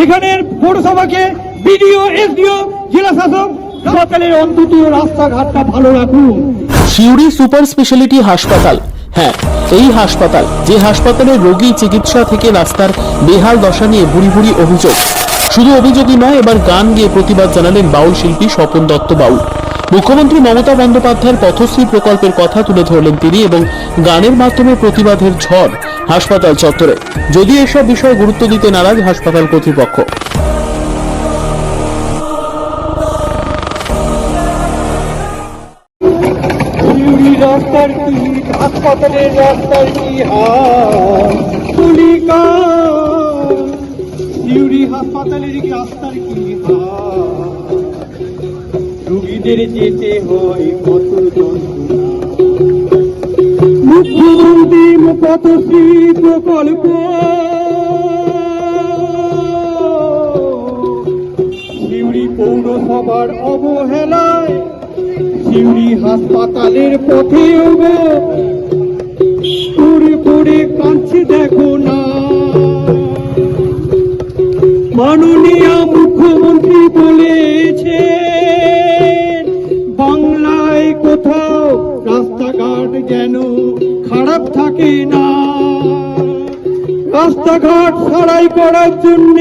এখানের পৌরসভাকে BDO SDO জেলা শাসক হাসপাতালের অন্তত রাস্তাঘাটটা ভালো রাখুন। সিউড়ি সুপার স্পেশালিটি হাসপাতাল, হ্যাঁ এই হাসপাতাল, যে হাসপাতালে রোগী চিকিৎসা থেকে রাস্তার বেহাল দশা নিয়ে ভুরি ভুরি অভিযোগ। শুধু অভিযোগই নয়, এবার গান গেয়ে প্রতিবাদ জানালেন বাউল শিল্পী স্বপন দত্ত বাউল। মুখ্যমন্ত্রী মমতা বন্দ্যোপাধ্যায়ের পথশ্রী প্রকল্পের কথা তুলে ধরলেন তিনি এবং গানের মাধ্যমে প্রতিবাদের ঝড় হাসপাতাল চত্বরে। যদিও এসব বিষয়ে গুরুত্ব দিতে নারাজ হাসপাতাল কর্তৃপক্ষ। রাস্তার কি হাসপাতালের রাস্তার কি সিউড়ি হাসপাতালের কি রাস্তার কি রোগীদের যেতে হয় কত যন্ত্রণা। মুখ্যমন্ত্রী পথশ্রী প্রকল্প সিউড়ি পৌরসভার অবহেলায় সিউড়ি হাসপাতালের পথেও পড়ে পড়ে কাঁদছে দেখো না। মাননীয় মুখ্যমন্ত্রী বলেছে বাংলায় কোথাও রাস্তাঘাট যেন খারাপ থাকে না। রাস্তাঘাট সারাই করার জন্য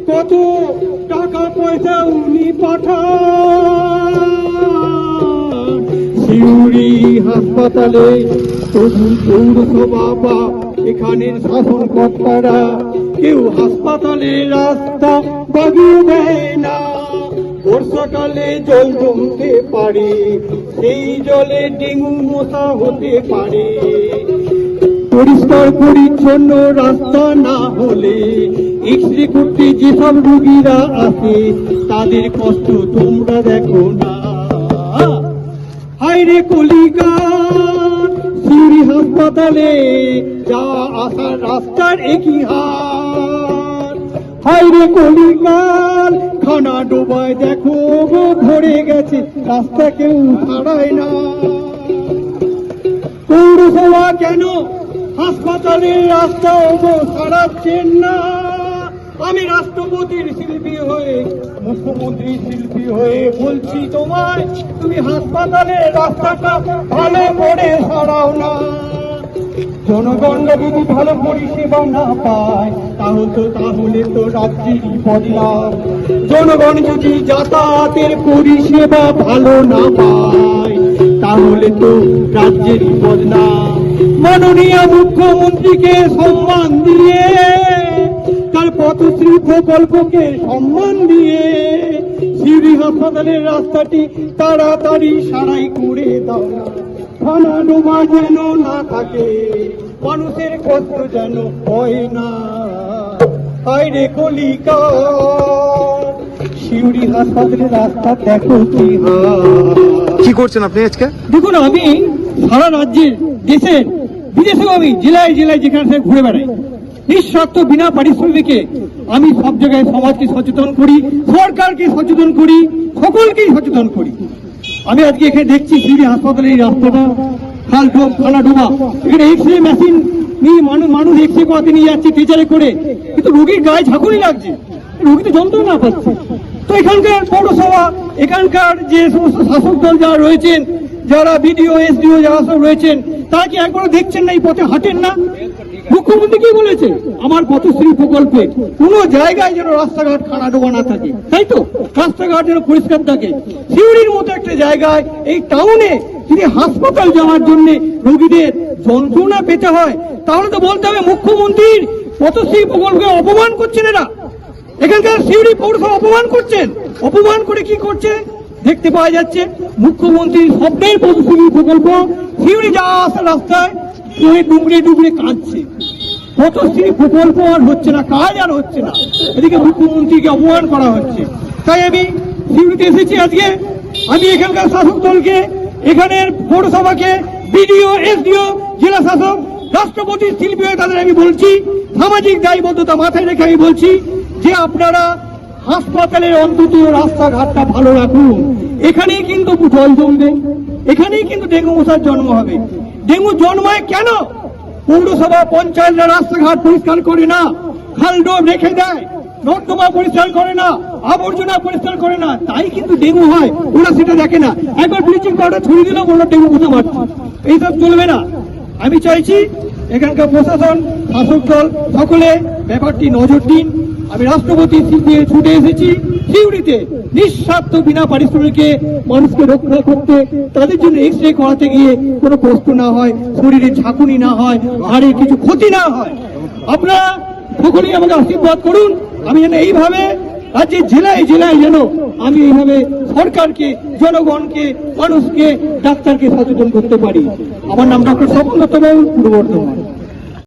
কত টাকা পয়সা উনি পাঠান। সিউড়ি হাসপাতালে তরুণ পৌরসভা বা এখানের শাসনকর্তারা কেউ হাসপাতালের রাস্তা বাগিয়ে দেয় না। বর্ষাকালে জল জমতে পারে, সেই জলে ডেঙ্গু মশা হতে পারে। পরিষ্কার পরিচ্ছন্ন রাস্তা না হলে এক্সরে করতে যেসব রোগীরা আসে তাদের কষ্ট তোমরা দেখো না। হায়রে কলিকাল সিউড়ি হাসপাতালে যাওয়া আসার রাস্তার একই হাল। হায়রে কলিকাল খানা ডোবায় দেখো গো ভরে গেছে, রাস্তা কেউ ছাড়ায় না। পৌরসভা কেন হাসপাতালের রাস্তা সারাচ্ছেন না? আমি রাষ্ট্রপতির শিল্পী হয়ে, মুখ্যমন্ত্রীর শিল্পী হয়ে বলছি তোমায়, তুমি হাসপাতালের রাস্তাটা ভালো করে সারাও না। জনগণ যদি ভালো পরিষেবা না পায় তাহলে তো রাজ্যেরই বদনাম। জনগণ যদি যাতায়াতের পরিষেবা ভালো না পায় তাহলে তো রাজ্যেরই বদনাম। মাননীয় মুখ্যমন্ত্রীকে সম্মান দিয়ে, তার পথশ্রী প্রকল্পকে সম্মান দিয়ে সিউড়ি হাসপাতালের রাস্তাটি তাড়াতাড়ি সারাই করে দাও না। খানা ডোবা যেন না থাকে, মানুষের কষ্ট যেন হয় না। হায়রে কলিকাল সিউড়ি হাসপাতালের রাস্তা দেখো কি করছেন আপনি আজকে? দেখুন, আমি সারা রাজ্যের, দেশের, বিদেশেও আমি জেলায় জেলায় যেখানে ঘুরে বেড়াই, নিঃস্বার্থ বিনা পারিশ্রমিকে আমি সব জায়গায় সমাজকে সচেতন করি, সরকারকে সচেতন করি, সকলকেই সচেতন করি। আমি আজকে এখানে দেখছি সিউড়ি হাসপাতালের এই রাস্তাটা খাল ডোব, খানা ডোবা, এখানে এক্সরে মেশিন নিয়ে মানুষ এক্সরে করাতে নিয়ে যাচ্ছে টিচারে করে, কিন্তু রোগীর গায়ে ঝাঁকুনি লাগছে, রোগী তো যন্ত্রণা পাচ্ছে। তো এখানকার পৌরসভা, এখানকার যে সমস্ত শাসক দল যারা রয়েছেন, যারা বিডিও এসডিও যারা সব রয়েছেন, তারা কি একবারও দেখছেন না, এই পথে হাঁটেন না? মুখ্যমন্ত্রী কি বলেছে? আমার পথশ্রী প্রকল্পে কোন জায়গায় যেন রাস্তাঘাট খানা ডোবা না থাকে, তাই তো? রাস্তাঘাট যেন পরিষ্কার থাকে। সিউড়ির মতো একটা জায়গায়, এই টাউনে যদি হাসপাতাল যাওয়ার জন্য রোগীদের যন্ত্রণা পেতে হয়, তাহলে তো বলতে হবে মুখ্যমন্ত্রীর পথশ্রী প্রকল্পকে অপমান করছেন এরা। এখানকার সিউড়ি পৌরসভা অপমান করছেন। অপমান করে কি করছে দেখতে পাওয়া যাচ্ছে। মুখ্যমন্ত্রীর স্বপ্নের পথশ্রী প্রকল্প সিউড়ি যাওয়া আসার রাস্তায় ডুবড়ে ডুবড়ে কাঁদছে। পথশ্রী প্রকল্প আর হচ্ছে না, কাজ আর হচ্ছে না, এদিকে মুখ্যমন্ত্রীকে অপমান করা হচ্ছে। তাই আমি সিউড়িতে এসেছি আজকে। আমি এখানকার শাসক দলকে, এখানের পৌরসভাকে, বিডিও এসডিও জেলা শাসক, রাষ্ট্রপতির শিল্পী হয়ে তাদের আমি বলছি, সামাজিক দায়বদ্ধতা মাথায় রেখে আমি বলছি যে আপনারা হাসপাতালের অন্তত রাস্তাঘাটটা ভালো রাখুন। এখানেই কিন্তু জল জমবে, এখানেই কিন্তু ডেঙ্গু মশার জন্ম হবে। ডেঙ্গু জন্মায় কেন? পৌরসভা পঞ্চায়েতরা রাস্তাঘাট পরিষ্কার করে না, খাল ডোব রেখে দেয়, নর্দমা পরিষ্কার করে না, আবর্জনা পরিষ্কার করে না, তাই কিন্তু ডেঙ্গু হয়। ওরা সেটা দেখে না। একবার ব্লিচিং পাউডার ছড়িয়ে দিলেও বললো ডেঙ্গু কোথা মারছে। এইসব চলবে না। আমি চাইছি এখানকার প্রশাসন, শাসক দল সকলে ব্যাপারটি নজর দিন। আমি রাষ্ট্রপতি দিয়ে ছুটে এসেছি সিউড়িতে নিঃস্বার্থ বিনা পারিশ্রমিকে মানুষকে রক্ষা করতে, তাদের জন্য এক্স রে করাতে গিয়ে কোনো কষ্ট না হয়, শরীরে ঝাঁকুনি না হয়, হাড়ে কিছু ক্ষতি না হয়। আপনারা সকলেই আমাকে আশীর্বাদ করুন। আমি যেন এইভাবে রাজ্যের জেলায় জেলায় যেন আমি এইভাবে সরকারকে, জনগণকে, মানুষকে, ডাক্তারকে সচেতন করতে পারি। আমার নাম ডক্টর স্বপন দত্ত বাবু, পূর্ব বর্ধমান।